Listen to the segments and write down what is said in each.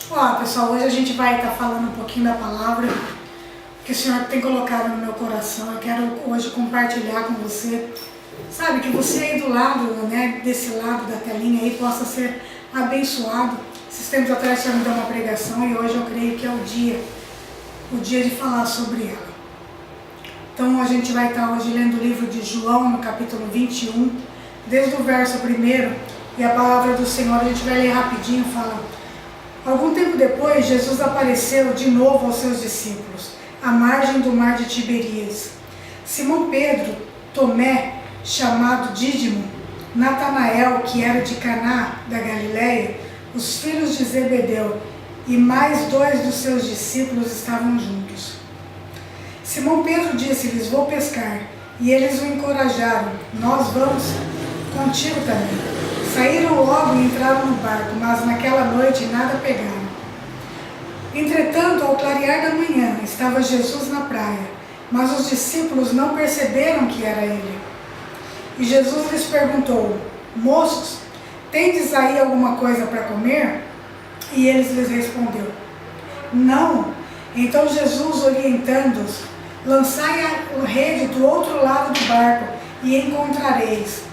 Olá pessoal, hoje a gente vai estar falando um pouquinho da palavra que o Senhor tem colocado no meu coração. Eu quero hoje compartilhar com você, sabe, que você aí do lado, né, desse lado da telinha aí possa ser abençoado. Esses tempos atrás o Senhor me deu uma pregação e hoje eu creio que é o dia de falar sobre ela. Então a gente vai estar hoje lendo o livro de João, no capítulo 21, desde o verso 1, e a palavra do Senhor a gente vai ler rapidinho, fala: algum tempo depois, Jesus apareceu de novo aos seus discípulos, à margem do mar de Tiberíades. Simão Pedro, Tomé, chamado Dídimo, Natanael, que era de Caná da Galileia, os filhos de Zebedeu, e mais 2 dos seus discípulos estavam juntos. Simão Pedro disse-lhes: vou pescar. E eles o encorajaram: nós vamos contigo também. Saíram logo e entraram no barco, mas naquela noite nada pegaram. Entretanto, ao clarear da manhã, estava Jesus na praia, mas os discípulos não perceberam que era ele. E Jesus lhes perguntou: moços, tendes aí alguma coisa para comer? E eles lhes respondeu: não. Então Jesus, orientando-os: lançai a rede do outro lado do barco e encontrareis.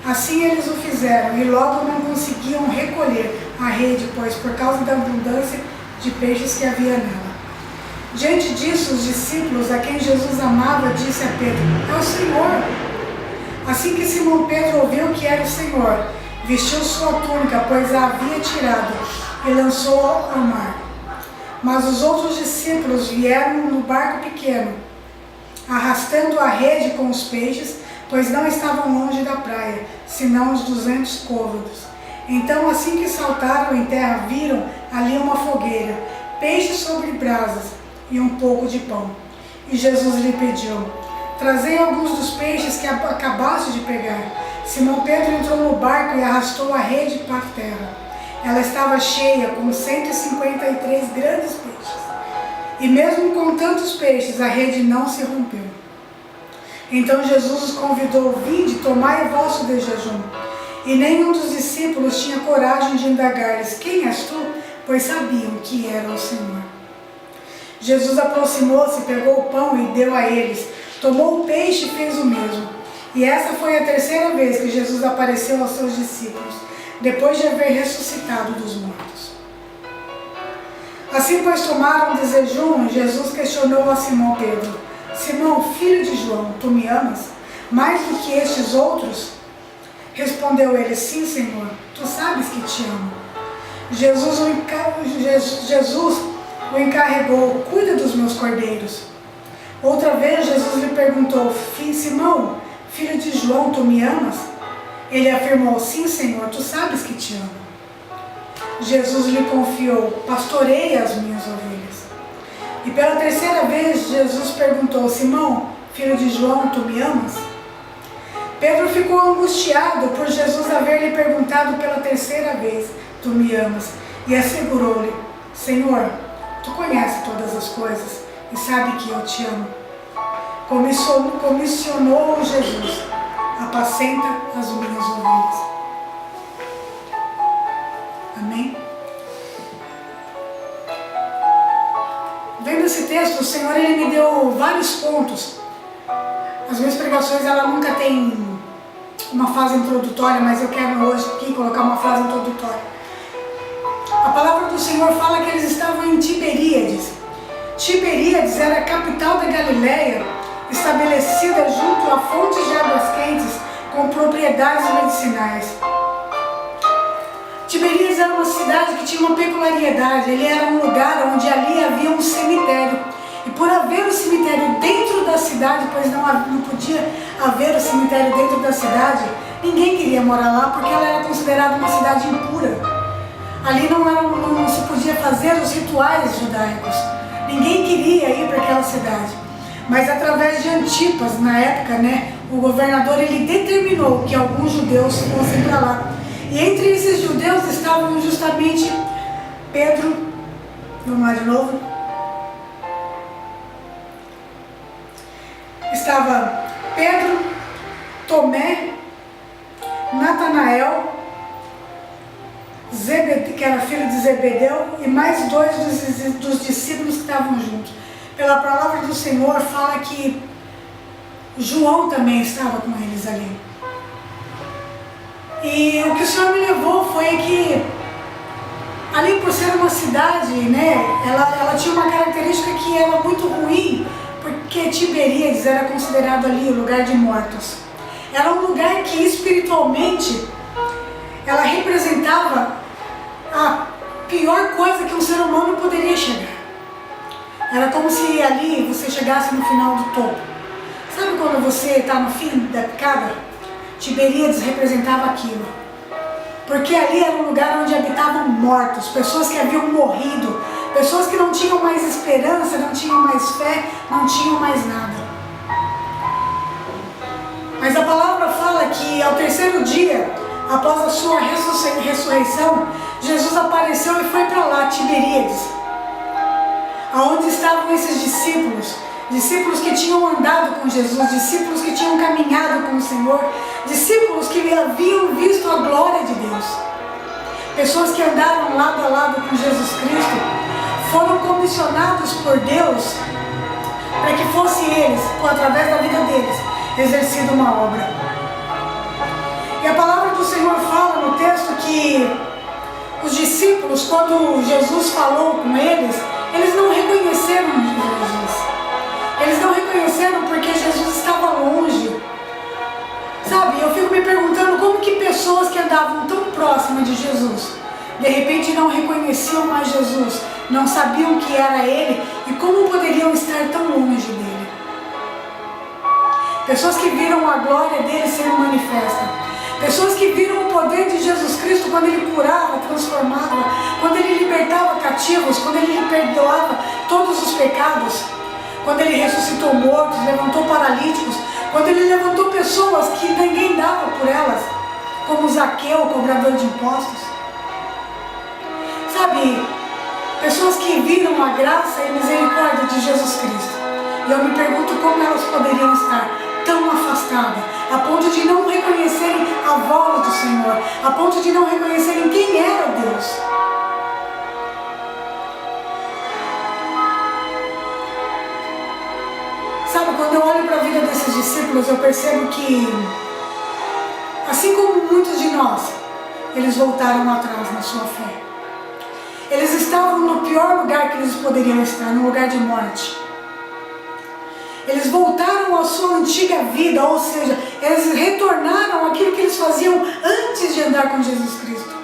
Assim eles o fizeram, e logo não conseguiam recolher a rede, pois por causa da abundância de peixes que havia nela. Diante disso, os discípulos, a quem Jesus amava, disse a Pedro: é o Senhor. Assim que Simão Pedro ouviu que era o Senhor, vestiu sua túnica, pois a havia tirado, e lançou-a ao mar. Mas os outros discípulos vieram no barco pequeno, arrastando a rede com os peixes, pois não estavam longe da praia, senão uns 200 côvados. Então, assim que saltaram em terra, viram ali uma fogueira, peixes sobre brasas e um pouco de pão. E Jesus lhe pediu: trazei alguns dos peixes que acabaste de pegar. Simão Pedro entrou no barco e arrastou a rede para a terra. Ela estava cheia, com 153 grandes peixes. E mesmo com tantos peixes, a rede não se rompeu. Então Jesus os convidou: vinde, tomai o vosso de jejum. E nenhum dos discípulos tinha coragem de indagar-lhes: quem és tu? Pois sabiam que era o Senhor. Jesus aproximou-se, pegou o pão e deu a eles. Tomou o peixe e fez o mesmo. E essa foi a 3ª vez que Jesus apareceu aos seus discípulos, depois de haver ressuscitado dos mortos. Assim, pois, tomaram de jejum, Jesus questionou a Simão Pedro: Simão, filho de João, tu me amas mais do que estes outros? Respondeu ele: sim, Senhor, tu sabes que te amo. Jesus o encarregou: cuida dos meus cordeiros. Outra vez Jesus lhe perguntou: Simão, filho de João, tu me amas? Ele afirmou: sim, Senhor, tu sabes que te amo. Jesus lhe confiou: pastoreia as minhas ovelhas. E pela 3ª vez Jesus perguntou: Simão, filho de João, tu me amas? Pedro ficou angustiado por Jesus haver lhe perguntado pela 3ª vez: tu me amas? E assegurou-lhe: Senhor, tu conheces todas as coisas e sabe que eu te amo. Comissionou Jesus: apacenta as minhas ovelhas. Amém? Vendo esse texto, o Senhor ele me deu vários pontos. As minhas pregações ela nunca tem uma fase introdutória, mas eu quero hoje aqui colocar uma frase introdutória. A palavra do Senhor fala que eles estavam em Tiberíades. Tiberíades era a capital da Galileia, estabelecida junto a fontes de águas quentes com propriedades medicinais. Tiberíades era uma cidade que tinha uma peculiaridade. Ele era um lugar onde ali havia um cemitério. E por haver um cemitério dentro da cidade, pois não podia haver um cemitério dentro da cidade, ninguém queria morar lá porque ela era considerada uma cidade impura. Ali não se podia fazer os rituais judaicos. Ninguém queria ir para aquela cidade. Mas através de Antipas, na época, o governador ele determinou que alguns judeus fossem para lá. E entre esses judeus estavam justamente Pedro, vamos lá de novo, estava Pedro, Tomé, Natanael, que era filho de Zebedeu, e mais 2 dos discípulos que estavam juntos. Pela palavra do Senhor fala que João também estava com eles ali. E o que o Senhor me levou foi que ali, por ser uma cidade, né, ela tinha uma característica que era muito ruim, porque Tiberíades era considerado ali o lugar de mortos. Era um lugar que espiritualmente ela representava a pior coisa que um ser humano poderia chegar. Era como se ali você chegasse no final do topo. Sabe quando você está no fim da picada? Tiberíades representava aquilo. Porque ali era um lugar onde habitavam mortos, pessoas que haviam morrido, pessoas que não tinham mais esperança, não tinham mais fé, não tinham mais nada. Mas a palavra fala que ao terceiro dia, após a sua ressurreição, Jesus apareceu e foi para lá, Tiberíades, aonde estavam esses discípulos, discípulos que tinham andado com Jesus, discípulos que tinham caminhado com o Senhor, discípulos que haviam visto a glória de Deus, pessoas que andaram lado a lado com Jesus Cristo, foram comissionados por Deus para que fosse eles, através da vida deles, exercida uma obra. E a palavra do Senhor fala no texto que os discípulos, quando Jesus falou com eles não reconheceram Jesus. Eles não reconheceram porque Jesus estava longe. Sabe, eu fico me perguntando como que pessoas que andavam tão próximas de Jesus, de repente não reconheciam mais Jesus, não sabiam que era Ele e como poderiam estar tão longe dele. Pessoas que viram a glória dele ser manifesta. Pessoas que viram o poder de Jesus Cristo quando Ele curava, transformava, quando Ele libertava cativos, quando Ele perdoava todos os pecados, quando Ele ressuscitou mortos, levantou paralíticos, quando Ele levantou pessoas que ninguém dava por elas, como Zaqueu, cobrador de impostos. Sabe, pessoas que viram a graça e misericórdia de Jesus Cristo. E eu me pergunto como elas poderiam estar tão afastadas, a ponto de não reconhecerem a voz do Senhor, a ponto de não reconhecerem quem era Deus. Sabe, quando eu olho para a vida desses discípulos, eu percebo que, assim como muitos de nós, eles voltaram atrás na sua fé. Eles estavam no pior lugar que eles poderiam estar, no lugar de morte. Eles voltaram à sua antiga vida, ou seja, eles retornaram àquilo que eles faziam antes de andar com Jesus Cristo.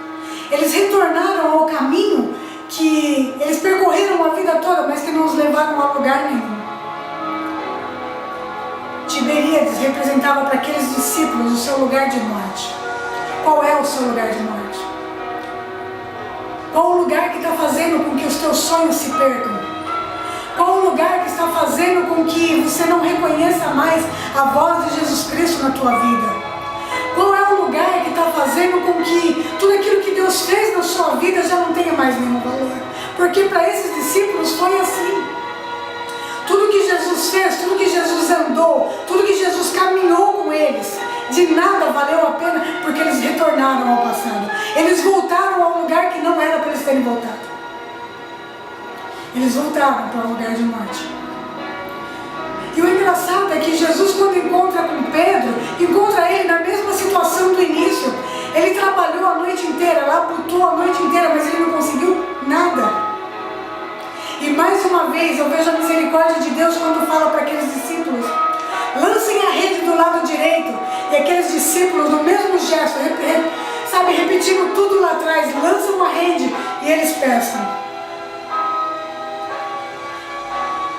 Eles retornaram ao caminho que eles percorreram a vida toda, mas que não os levaram a lugar nenhum. Tiberíades representava para aqueles discípulos o seu lugar de morte. Qual é o seu lugar de morte? Qual o lugar que está fazendo com que os teus sonhos se percam? Qual o lugar que está fazendo com que você não reconheça mais a voz de Jesus Cristo na tua vida? Qual é o lugar que está fazendo com que tudo aquilo que Deus fez na sua vida já não tenha mais nenhum valor? Porque para esses discípulos foi assim. Tudo que Jesus fez, tudo que Jesus andou, tudo que Jesus caminhou com eles, de nada valeu a pena porque eles retornaram ao passado. Eles voltaram ao lugar que não era para eles terem voltado. Eles voltaram para o lugar de morte. E o engraçado é que Jesus, quando encontra com Pedro, encontra ele na mesma situação do início. Ele trabalhou a noite inteira, labutou a noite inteira, mas ele não conseguiu nada. E mais uma vez eu vejo a misericórdia de Deus quando fala para aqueles discípulos: lancem a rede do lado direito. E aqueles discípulos, no mesmo gesto, repetindo tudo lá atrás, lançam a rede e eles pescam.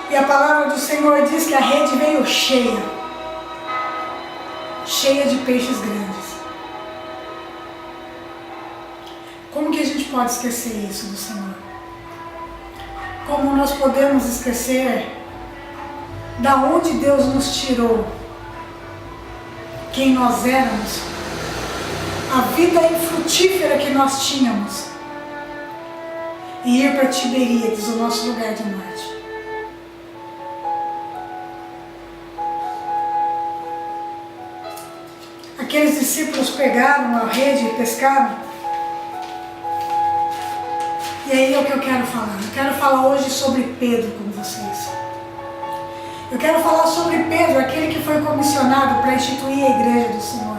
E a palavra do Senhor diz que a rede veio cheia de peixes grandes. Como que a gente pode esquecer isso do Senhor? Como nós podemos esquecer da onde Deus nos tirou, quem nós éramos, a vida infrutífera que nós tínhamos, e ir para Tiberíades, o nosso lugar de morte? Aqueles discípulos pegaram a rede e pescaram, e aí é o que eu quero falar. Eu quero falar hoje sobre Pedro com vocês. Eu quero falar sobre Pedro, aquele que foi comissionado para instituir a igreja do Senhor.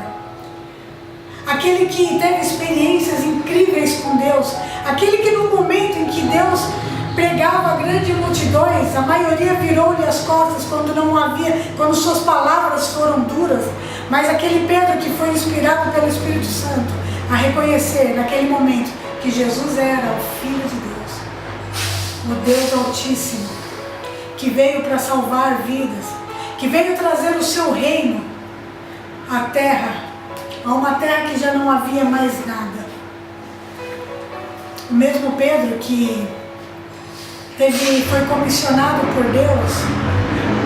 Aquele que teve experiências incríveis com Deus. Aquele que no momento em que Deus pregava grandes multidões, a maioria virou-lhe as costas quando suas palavras foram duras. Mas aquele Pedro que foi inspirado pelo Espírito Santo a reconhecer naquele momento que Jesus era o Filho de Deus, o Deus Altíssimo, que veio para salvar vidas, que veio trazer o seu reino à terra, a uma terra que já não havia mais nada. O mesmo Pedro que foi comissionado por Deus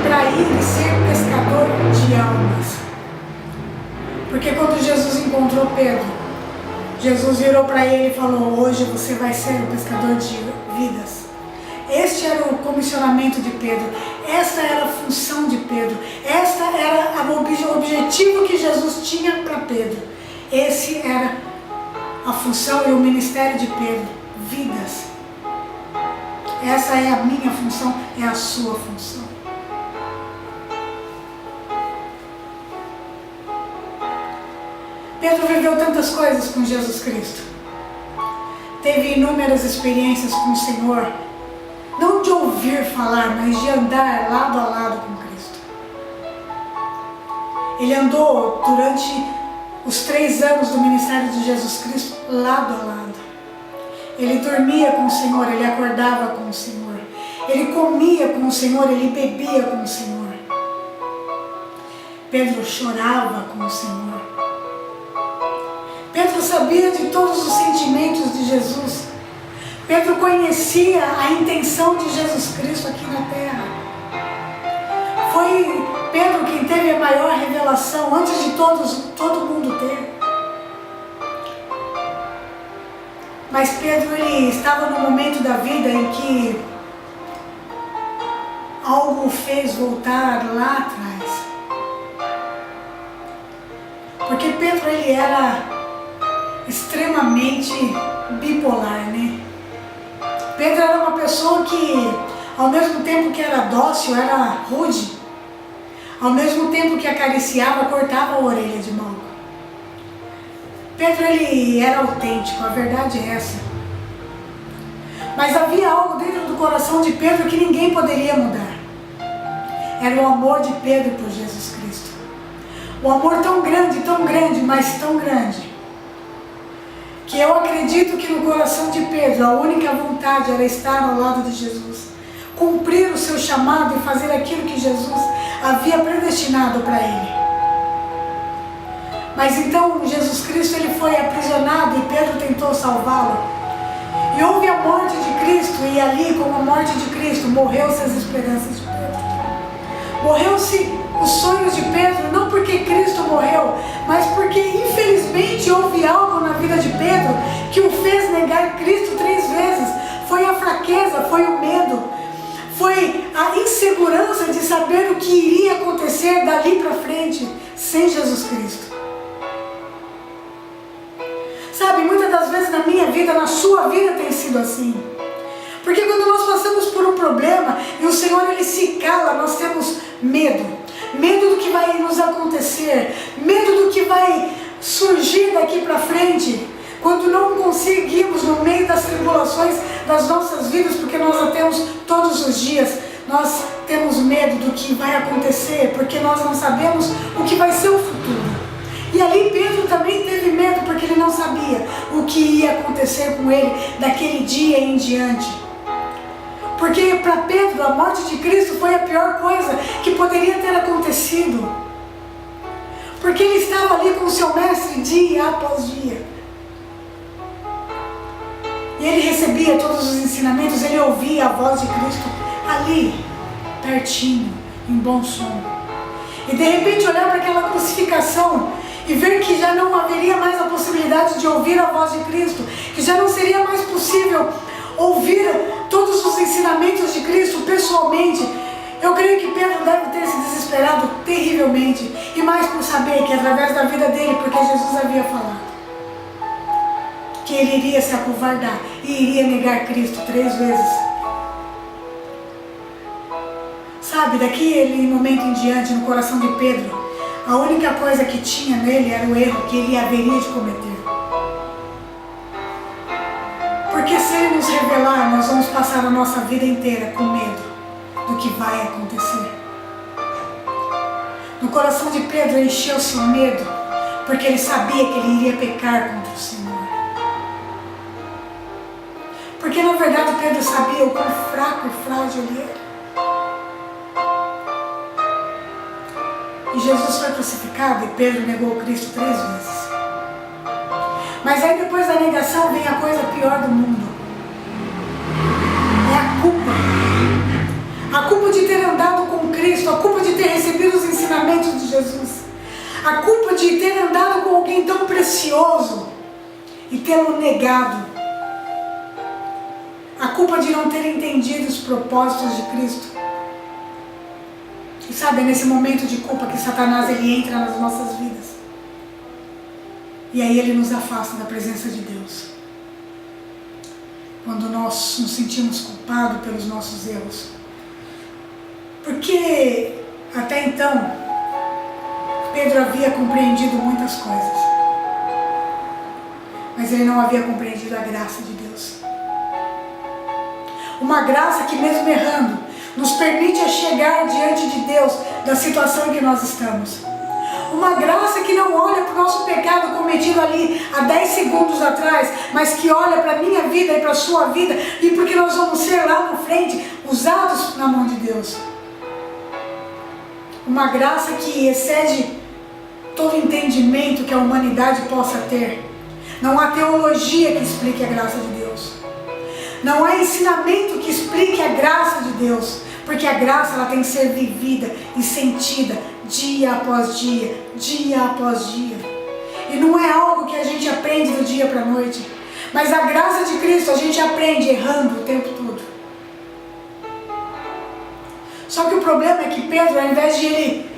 para ir e ser pescador de almas. Porque quando Jesus encontrou Pedro, Jesus virou para ele e falou: hoje você vai ser um pescador de vidas. Este era o comissionamento de Pedro, esta era a função de Pedro, esta era o objetivo que Jesus tinha para Pedro. Esse era a função e o ministério de Pedro, vidas. Essa é a minha função, é a sua função. Pedro viveu tantas coisas com Jesus Cristo. Teve inúmeras experiências com o Senhor, não de ouvir falar, mas de andar lado a lado com Cristo. Ele andou durante os 3 anos do ministério de Jesus Cristo lado a lado. Ele dormia com o Senhor, ele acordava com o Senhor. Ele comia com o Senhor, ele bebia com o Senhor. Pedro chorava com o Senhor. Pedro sabia de todos os sentimentos de Jesus. Pedro conhecia a intenção de Jesus Cristo aqui na terra. Foi Pedro quem teve a maior revelação antes de todo mundo ter. Mas Pedro ele estava no momento da vida em que algo o fez voltar lá atrás. Porque Pedro ele era extremamente bipolar, né? Pedro era uma pessoa que, ao mesmo tempo que era dócil, era rude. Ao mesmo tempo que acariciava, cortava a orelha de Malco. Pedro ele era autêntico, a verdade é essa. Mas havia algo dentro do coração de Pedro que ninguém poderia mudar. Era o amor de Pedro por Jesus Cristo. Um amor tão grande, mas tão grande, que eu acredito que no coração de Pedro a única vontade era estar ao lado de Jesus, cumprir o seu chamado e fazer aquilo que Jesus havia predestinado para ele. Mas então Jesus Cristo ele foi aprisionado e Pedro tentou salvá-lo. E houve a morte de Cristo, e ali, com a morte de Cristo, morreu-se as esperanças de Pedro. Morreu-se os sonhos de Pedro, não porque Cristo morreu, mas porque infelizmente houve algo na vida de Pedro que o fez negar Cristo 3 vezes. Foi a fraqueza, foi o medo, foi a insegurança de saber o que iria acontecer dali para frente sem Jesus Cristo. Sabe, muitas das vezes na minha vida, na sua vida tem sido assim. Porque quando nós passamos por um problema e o Senhor ele se cala, nós temos medo. Medo do que vai nos acontecer, medo do que vai surgir daqui para frente, quando não conseguimos no meio das tribulações das nossas vidas, porque nós a temos todos os dias, nós temos medo do que vai acontecer, porque nós não sabemos o que vai ser o futuro. E ali Pedro também teve medo, porque ele não sabia o que ia acontecer com ele daquele dia em diante. Porque para Pedro a morte de Cristo foi a pior coisa que poderia ter acontecido. Porque ele estava ali com o seu mestre dia após dia. E ele recebia todos os ensinamentos, ele ouvia a voz de Cristo ali, pertinho, em bom som. E de repente olhar para aquela crucificação e ver que já não haveria mais a possibilidade de ouvir a voz de Cristo, que já não seria mais possível ouvir todos os ensinamentos de Cristo pessoalmente. Eu creio que Pedro deve ter se desesperado terrivelmente, e mais por saber que através da vida dele, porque Jesus havia falado que ele iria se acovardar e iria negar Cristo 3 vezes. Sabe, daquele momento em diante, no coração de Pedro, a única coisa que tinha nele era o erro que ele haveria de cometer. Porque se ele nos revelar, nós vamos passar a nossa vida inteira com medo do que vai acontecer. No coração de Pedro encheu-se o medo, porque ele sabia que ele iria pecar contra o Senhor. Porque na verdade Pedro sabia o quão fraco e frágil ele era. E Jesus foi crucificado e Pedro negou Cristo 3 vezes. Mas aí depois da negação vem a coisa pior do mundo. É a culpa. A culpa de ter andado com Cristo, a culpa de ter recebido os ensinamentos de Jesus. A culpa de ter andado com alguém tão precioso e tê-lo negado. A culpa de não ter entendido os propósitos de Cristo. E sabe, é nesse momento de culpa que Satanás ele entra nas nossas vidas. E aí ele nos afasta da presença de Deus. Quando nós nos sentimos culpados pelos nossos erros. Porque até então, Pedro havia compreendido muitas coisas. Mas ele não havia compreendido a graça de Deus. Uma graça que mesmo errando, nos permite chegar diante de Deus da situação em que nós estamos. Uma graça que não olha para o nosso pecado cometido ali há 10 segundos atrás, mas que olha para a minha vida e para a sua vida, e porque nós vamos ser lá na frente usados na mão de Deus. Uma graça que excede todo entendimento que a humanidade possa ter. Não há teologia que explique a graça de Deus. Não há ensinamento que explique a graça de Deus, porque a graça ela tem que ser vivida e sentida dia após dia, dia após dia. E não é algo que a gente aprende do dia para a noite, mas a graça de Cristo a gente aprende errando o tempo todo. Só que o problema é que Pedro, ao invés de ele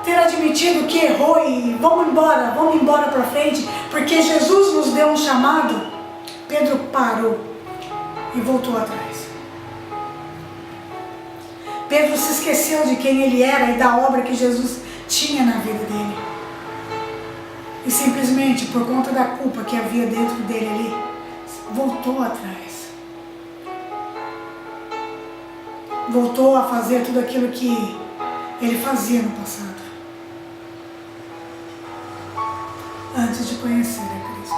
ter admitido que errou e vamos embora para frente, porque Jesus nos deu um chamado, Pedro parou e voltou atrás. Pedro se esqueceu de quem ele era e da obra que Jesus tinha na vida dele. E simplesmente, por conta da culpa que havia dentro dele ali, voltou atrás. Voltou a fazer tudo aquilo que ele fazia no passado. Antes de conhecer a Cristo.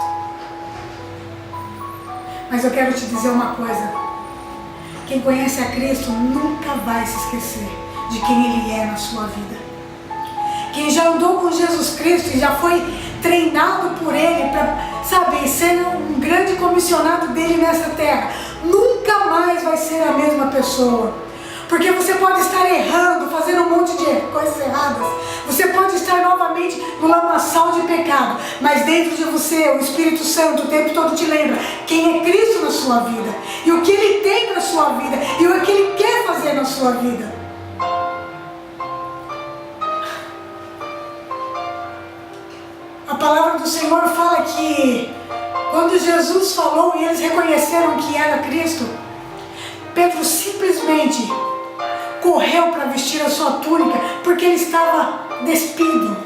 Mas eu quero te dizer uma coisa. Quem conhece a Cristo nunca vai se esquecer de quem Ele é na sua vida. Quem já andou com Jesus Cristo e já foi treinado por Ele para, sabe, ser um grande comissionado dele nessa terra, nunca mais vai ser a mesma pessoa. Porque você pode estar errando, fazendo um monte de coisas erradas. Você pode estar novamente no lamaçal de pecado. Mas dentro de você, o Espírito Santo o tempo todo te lembra quem é Cristo na sua vida. E o que Ele tem para a sua vida. E o que Ele quer fazer na sua vida. A palavra do Senhor fala que quando Jesus falou e eles reconheceram que era Cristo, Pedro simplesmente correu para vestir a sua túnica, porque ele estava despido.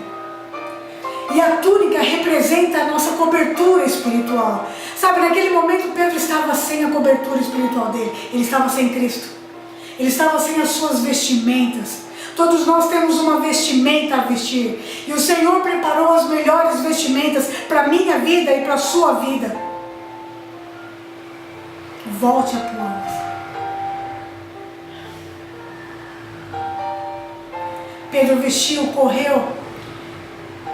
E a túnica representa a nossa cobertura espiritual. Sabe, naquele momento Pedro estava sem a cobertura espiritual dele. Ele estava sem Cristo. Ele estava sem as suas vestimentas. Todos nós temos uma vestimenta a vestir. E o Senhor preparou as melhores vestimentas para a minha vida e para a sua vida. Volte a pô-las. Pedro vestiu, correu.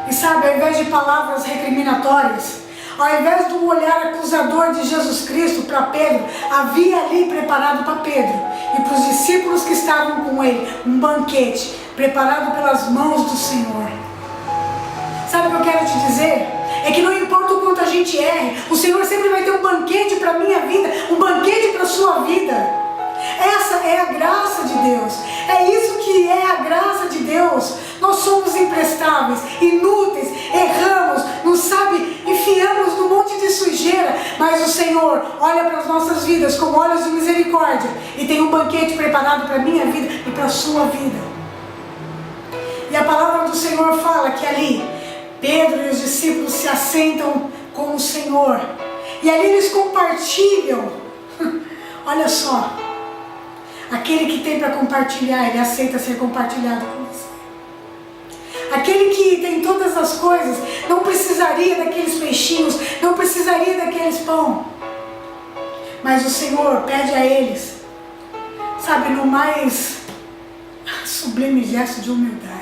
E sabe, ao invés de palavras recriminatórias, ao invés do olhar acusador de Jesus Cristo para Pedro, havia ali preparado para Pedro e para os discípulos que estavam com ele, um banquete preparado pelas mãos do Senhor. Sabe o que eu quero te dizer? É que não importa o quanto a gente erre, o Senhor sempre vai ter um banquete para a minha vida, um banquete para a sua vida. Essa é a graça de Deus. É isso que é a graça de Deus. Nós somos imprestáveis, inúteis, erramos, não sabe, enfiamos num monte de de sujeira, mas o Senhor olha para as nossas vidas com olhos de misericórdia e tem um banquete preparado para a minha vida e para a sua vida. E a palavra do Senhor fala que ali Pedro e os discípulos se assentam com o Senhor e ali eles compartilham. Olha só, aquele que tem para compartilhar, ele aceita ser compartilhado com você. Aquele que tem todas as coisas não precisaria daqueles peixinhos, não precisaria daqueles pão. Mas o Senhor pede a eles, sabe, no mais sublime gesto de humildade.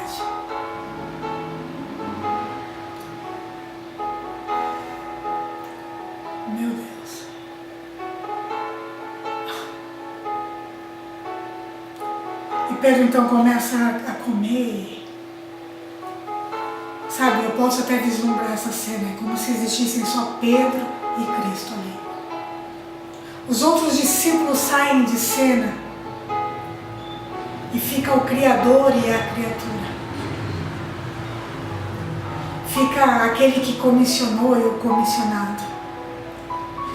Meu Deus. E Pedro então começa a comer. Sabe, eu posso até vislumbrar essa cena, é como se existissem só Pedro e Cristo ali. Os outros discípulos saem de cena e fica o Criador e a criatura. Fica aquele que comissionou e o comissionado.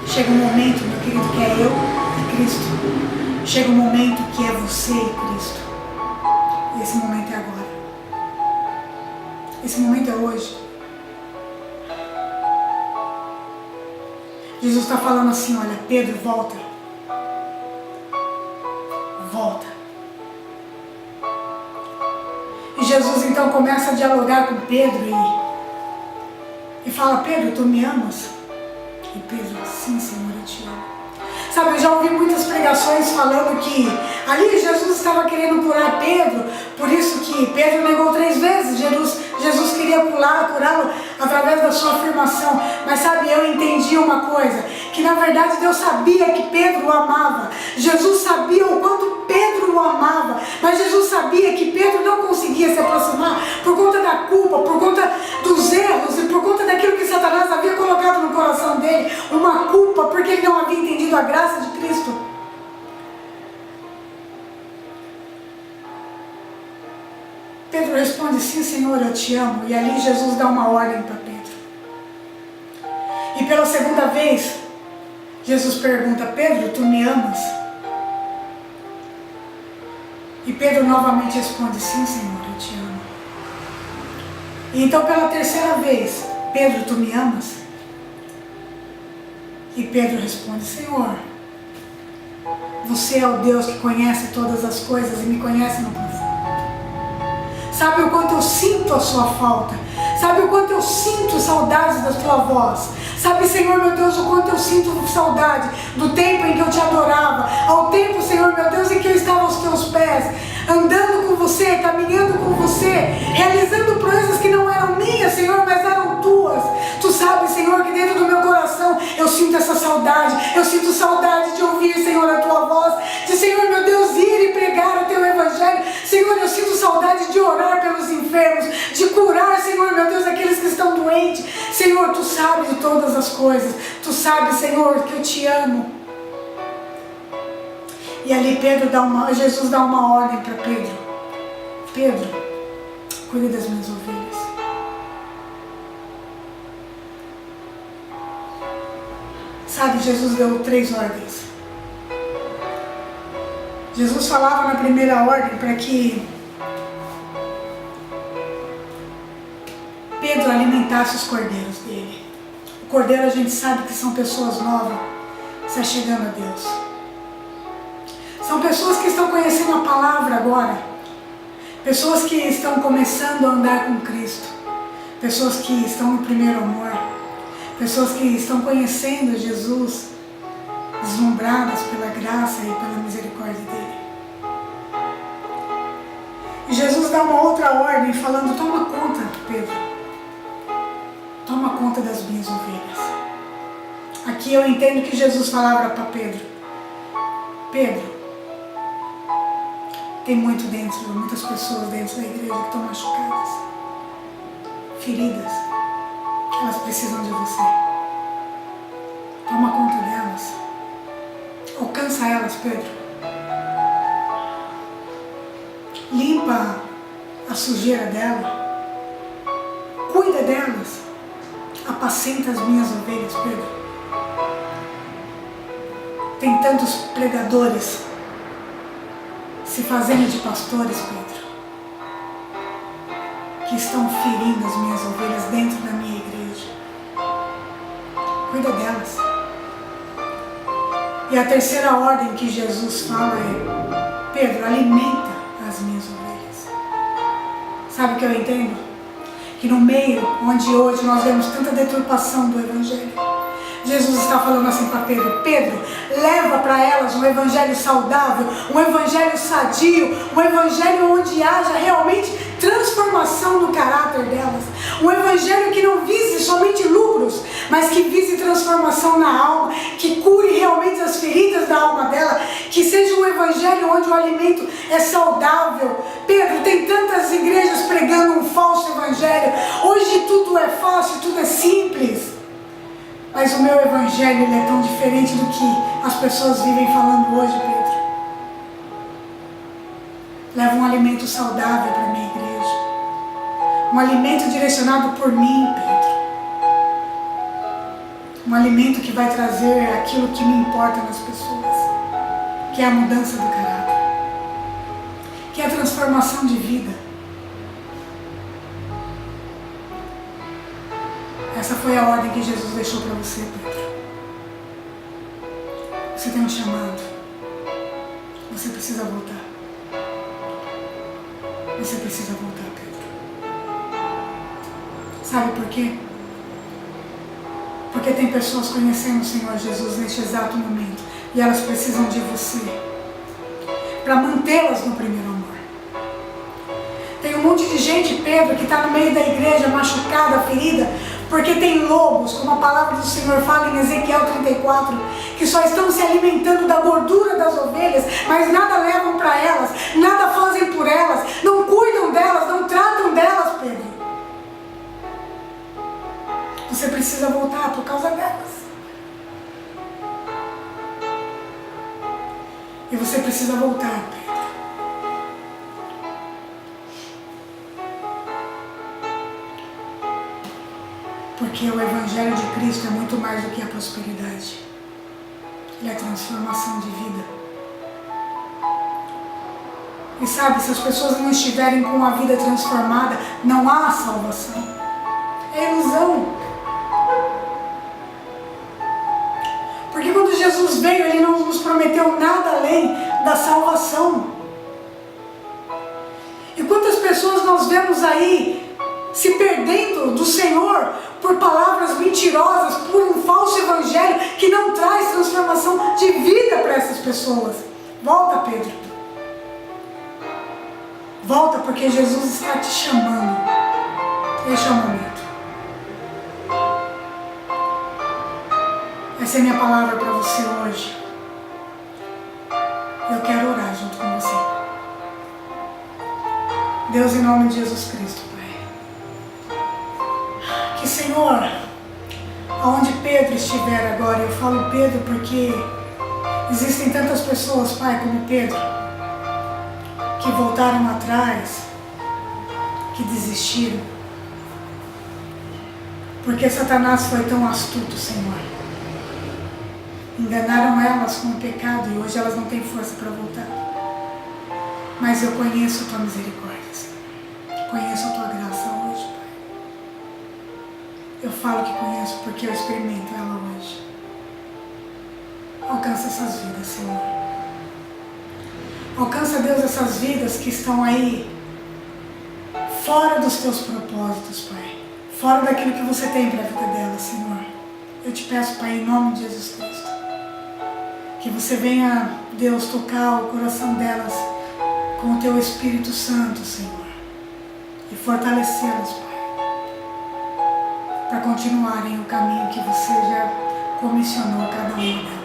Chega um momento, meu querido, que é eu e Cristo. Chega um momento que é você e Cristo. E esse momento é agora. Esse momento é hoje. Jesus está falando assim, olha, Pedro, volta. Volta. E Jesus então começa a dialogar com Pedro e fala, Pedro, tu me amas? E Pedro, sim, Senhor, eu te amo. Sabe, eu já ouvi muitas pregações falando que ali Jesus estava querendo curar Pedro, por isso que Pedro negou 3 vezes. Jesus queria curá-lo através da sua afirmação. Mas sabe, eu entendi uma coisa, que na verdade Deus sabia que Pedro o amava. Jesus sabia o quanto Pedro o amava, mas Jesus sabia que Pedro não conseguia se aproximar por conta da culpa, por conta dos erros e por conta daquilo que Satanás havia colocado no coração dele, uma culpa porque ele não havia entendido a graça de Cristo. Pedro responde, sim, Senhor, eu te amo. E ali Jesus dá uma ordem para Pedro. E pela segunda vez, Jesus pergunta, Pedro, tu me amas? E Pedro novamente responde, sim, Senhor, eu te amo. E então pela terceira vez, Pedro, tu me amas? E Pedro responde, Senhor, você é o Deus que conhece todas as coisas e me conhece no profundo. Sabe o quanto eu sinto a sua falta. Sabe o quanto eu sinto saudades da tua voz. Sabe, Senhor, meu Deus, o quanto eu sinto saudade do tempo em que eu te adorava. Ao tempo, Senhor, meu Deus, em que eu estava aos teus pés, andando com você, caminhando com você, realizando coisas que não eram minhas, Senhor, mas eram tuas. Tu sabes, Senhor, que dentro do meu coração eu sinto essa saudade. Eu sinto saudade de ouvir, Senhor, a tua voz. De, Senhor, meu Deus, ir e pregar o teu evangelho. Senhor, eu sinto saudade de orar pelos enfermos, de curar, Senhor, meu Deus, aqueles que estão doentes. Senhor, tu sabes de todas as coisas. Tu sabes, Senhor, que eu te amo. E ali Jesus dá uma ordem para Pedro. Pedro, cuide das minhas ovelhas. Sabe, Jesus deu 3 ordens. Jesus falava na primeira ordem para que Pedro alimentasse os cordeiros dele. O cordeiro a gente sabe que são pessoas novas se achegando a Deus. São pessoas que estão conhecendo a palavra agora. Pessoas que estão começando a andar com Cristo. Pessoas que estão no primeiro amor. Pessoas que estão conhecendo Jesus, deslumbradas pela graça e pela misericórdia dele. E Jesus dá uma outra ordem falando, toma conta, Pedro. Toma conta das minhas ovelhas. Aqui eu entendo que Jesus falava para Pedro. Pedro, tem muitas pessoas dentro da igreja que estão machucadas, feridas. Elas precisam de você. Toma conta delas. Alcança elas, Pedro. Limpa a sujeira dela. Cuida delas. apacenta as minhas ovelhas, Pedro. Tem tantos pregadores se fazendo de pastores, Pedro, que estão ferindo as minhas ovelhas dentro da minha igreja. Cuida delas. E a terceira ordem que Jesus fala é: Pedro, alimenta as minhas ovelhas. Sabe o que eu entendo? Que no meio onde hoje nós vemos tanta deturpação do Evangelho, Jesus está falando assim para Pedro: Pedro, leva para elas um evangelho saudável, um evangelho sadio, um evangelho onde haja realmente transformação no caráter delas, um evangelho que não vise somente lucros, mas que vise transformação na alma, que cure realmente as feridas da alma dela, que seja um evangelho onde o alimento é saudável. Pedro, tem tantas igrejas pregando um falso evangelho. Hoje tudo é fácil, tudo é simples. Mas o meu evangelho ele é tão diferente do que as pessoas vivem falando hoje, Pedro. Leva um alimento saudável para a minha igreja. Um alimento direcionado por mim, Pedro. Um alimento que vai trazer aquilo que me importa nas pessoas, que é a mudança do caráter, que é a transformação de vida. Essa foi a ordem que Jesus deixou para você, Pedro. Você tem um chamado. Você precisa voltar. Você precisa voltar, Pedro. Sabe por quê? Porque tem pessoas conhecendo o Senhor Jesus neste exato momento e elas precisam de você para mantê-las no primeiro amor. Tem um monte de gente, Pedro, que está no meio da igreja machucada, ferida, porque tem lobos, como a palavra do Senhor fala em Ezequiel 34, que só estão se alimentando da gordura das ovelhas, mas nada levam para elas, nada fazem por elas, não cuidam delas, não tratam delas, Pedro. Você precisa voltar por causa delas. E você precisa voltar, Pedro. Porque o Evangelho de Cristo é muito mais do que a prosperidade. Ele é a transformação de vida. E sabe, se as pessoas não estiverem com a vida transformada, não há salvação. É ilusão. Porque quando Jesus veio, Ele não nos prometeu nada além da salvação. E quantas pessoas nós vemos aí se perdendo do Senhor por palavras mentirosas, por um falso evangelho que não traz transformação de vida para essas pessoas. Volta, Pedro. Volta, porque Jesus está te chamando. Este é o momento. Essa é a minha palavra para você hoje. Eu quero orar junto com você. Deus, em nome de Jesus Cristo, Pai. Que, Senhor, aonde Pedro estiver agora, eu falo Pedro porque existem tantas pessoas, Pai, como Pedro, que voltaram atrás, que desistiram, porque Satanás foi tão astuto, Senhor. Enganaram elas com o pecado e hoje elas não têm força para voltar. Mas eu conheço a Tua misericórdia, Senhor. Conheço a Tua graça hoje, Pai. Eu falo que conheço porque eu experimento ela hoje. Alcança essas vidas, Senhor. Alcança, Deus, essas vidas que estão aí fora dos Teus propósitos, Pai. Fora daquilo que você tem para a vida delas, Senhor. Eu te peço, Pai, em nome de Jesus Cristo, que você venha, Deus, tocar o coração delas com o Teu Espírito Santo, Senhor, e fortalecê-las, Pai, para continuarem o caminho que você já comissionou cada uma delas.